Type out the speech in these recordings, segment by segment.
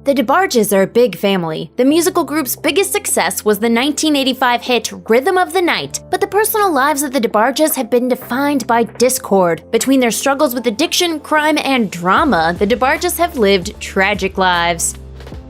The DeBarges are a big family. The musical group's biggest success was the 1985 hit Rhythm of the Night, but the personal lives of the DeBarges have been defined by discord. Between their struggles with addiction, crime, and drama, the DeBarges have lived tragic lives.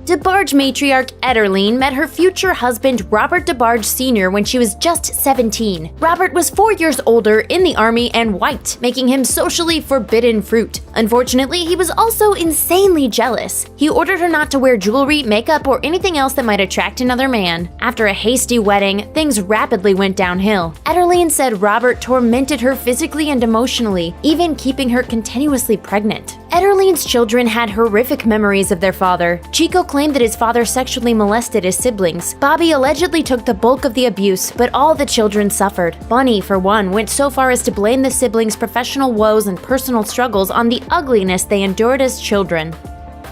DeBarge matriarch Ederline met her future husband Robert DeBarge Sr. when she was just 17. Robert was 4 years older, in the army, and white, making him socially forbidden fruit. Unfortunately, he was also insanely jealous. He ordered her not to wear jewelry, makeup, or anything else that might attract another man. After a hasty wedding, things rapidly went downhill. Ederline said Robert tormented her physically and emotionally, even keeping her continuously pregnant. Ederline's children had horrific memories of their father. Chico claimed that his father sexually molested his siblings. Bobby allegedly took the bulk of the abuse, but all the children suffered. Bunny, for one, went so far as to blame the siblings' professional woes and personal struggles on the ugliness they endured as children.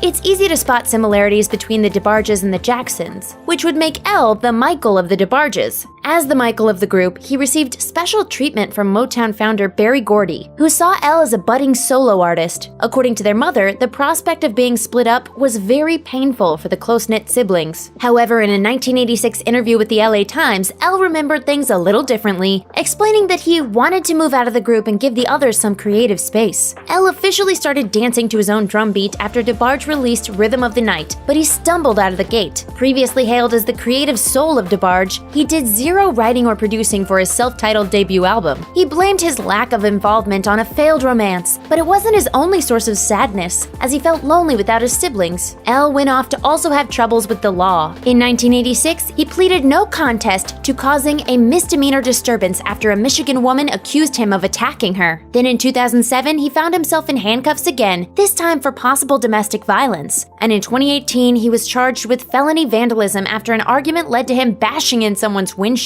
It's easy to spot similarities between the DeBarges and the Jacksons, which would make Elle the Michael of the DeBarges. As the Michael of the group, he received special treatment from Motown founder Berry Gordy, who saw Elle as a budding solo artist. According to their mother, the prospect of being split up was very painful for the close-knit siblings. However, in a 1986 interview with the LA Times, Elle remembered things a little differently, explaining that he wanted to move out of the group and give the others some creative space. Elle officially started dancing to his own drum beat after DeBarge released Rhythm of the Night, but he stumbled out of the gate. Previously hailed as the creative soul of DeBarge, he did zero writing or producing for his self-titled debut album. He blamed his lack of involvement on a failed romance, but it wasn't his only source of sadness, as he felt lonely without his siblings. Elle went off to also have troubles with the law. In 1986, he pleaded no contest to causing a misdemeanor disturbance after a Michigan woman accused him of attacking her. Then in 2007, he found himself in handcuffs again, this time for possible domestic violence. And in 2018, he was charged with felony vandalism after an argument led to him bashing in someone's windshield.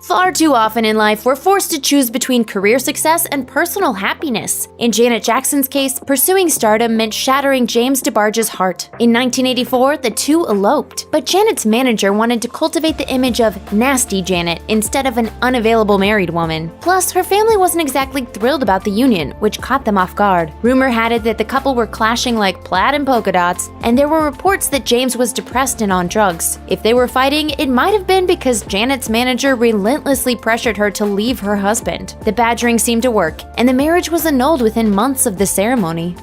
Far too often in life, we're forced to choose between career success and personal happiness. In Janet Jackson's case, pursuing stardom meant shattering James DeBarge's heart. In 1984, the two eloped, but Janet's manager wanted to cultivate the image of nasty Janet instead of an unavailable married woman. Plus, her family wasn't exactly thrilled about the union, which caught them off guard. Rumor had it that the couple were clashing like plaid and polka dots, and there were reports that James was depressed and on drugs. If they were fighting, it might have been because Janet's manager relentlessly pressured her to leave her husband. The badgering seemed to work, and the marriage was annulled within months of the ceremony.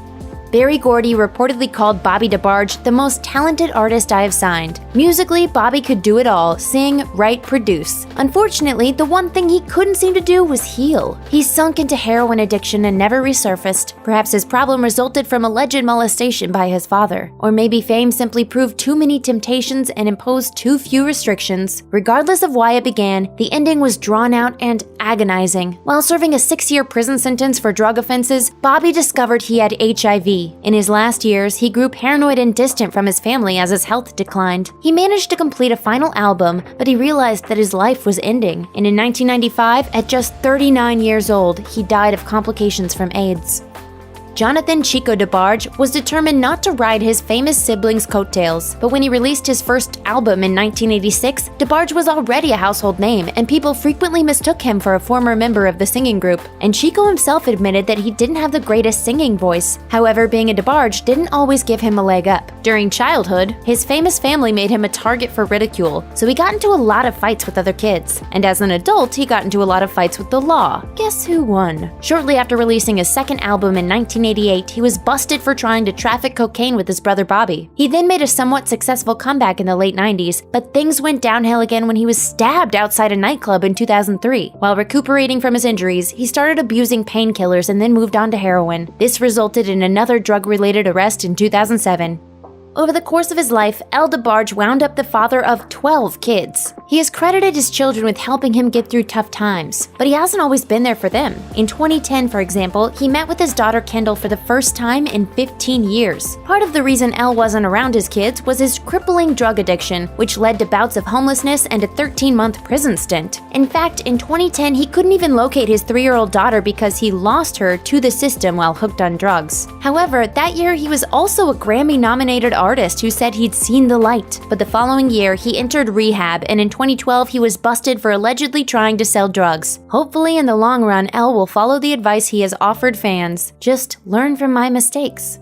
Berry Gordy reportedly called Bobby DeBarge the most talented artist I have signed. Musically, Bobby could do it all: sing, write, produce. Unfortunately, the one thing he couldn't seem to do was heal. He sunk into heroin addiction and never resurfaced. Perhaps his problem resulted from alleged molestation by his father. Or maybe fame simply proved too many temptations and imposed too few restrictions. Regardless of why it began, the ending was drawn out and agonizing. While serving a 6-year prison sentence for drug offenses, Bobby discovered he had HIV. In his last years, he grew paranoid and distant from his family as his health declined. He managed to complete a final album, but he realized that his life was ending. And in 1995, at just 39 years old, he died of complications from AIDS. Jonathan Chico DeBarge was determined not to ride his famous siblings' coattails, but when he released his first album in 1986, DeBarge was already a household name, and people frequently mistook him for a former member of the singing group. And Chico himself admitted that he didn't have the greatest singing voice. However, being a DeBarge didn't always give him a leg up. During childhood, his famous family made him a target for ridicule, so he got into a lot of fights with other kids. And as an adult, he got into a lot of fights with the law. Guess who won? Shortly after releasing his second album in 1988, he was busted for trying to traffic cocaine with his brother Bobby. He then made a somewhat successful comeback in the late 90s, but things went downhill again when he was stabbed outside a nightclub in 2003. While recuperating from his injuries, he started abusing painkillers and then moved on to heroin. This resulted in another drug-related arrest in 2007. Over the course of his life, El DeBarge wound up the father of 12 kids. He has credited his children with helping him get through tough times, but he hasn't always been there for them. In 2010, for example, he met with his daughter Kendall for the first time in 15 years. Part of the reason El wasn't around his kids was his crippling drug addiction, which led to bouts of homelessness and a 13-month prison stint. In fact, in 2010, he couldn't even locate his 3-year-old daughter because he lost her to the system while hooked on drugs. However, that year he was also a Grammy-nominated artist who said he'd seen the light. But the following year, he entered rehab, and in 2012, he was busted for allegedly trying to sell drugs. Hopefully, in the long run, El will follow the advice he has offered fans. Just learn from my mistakes.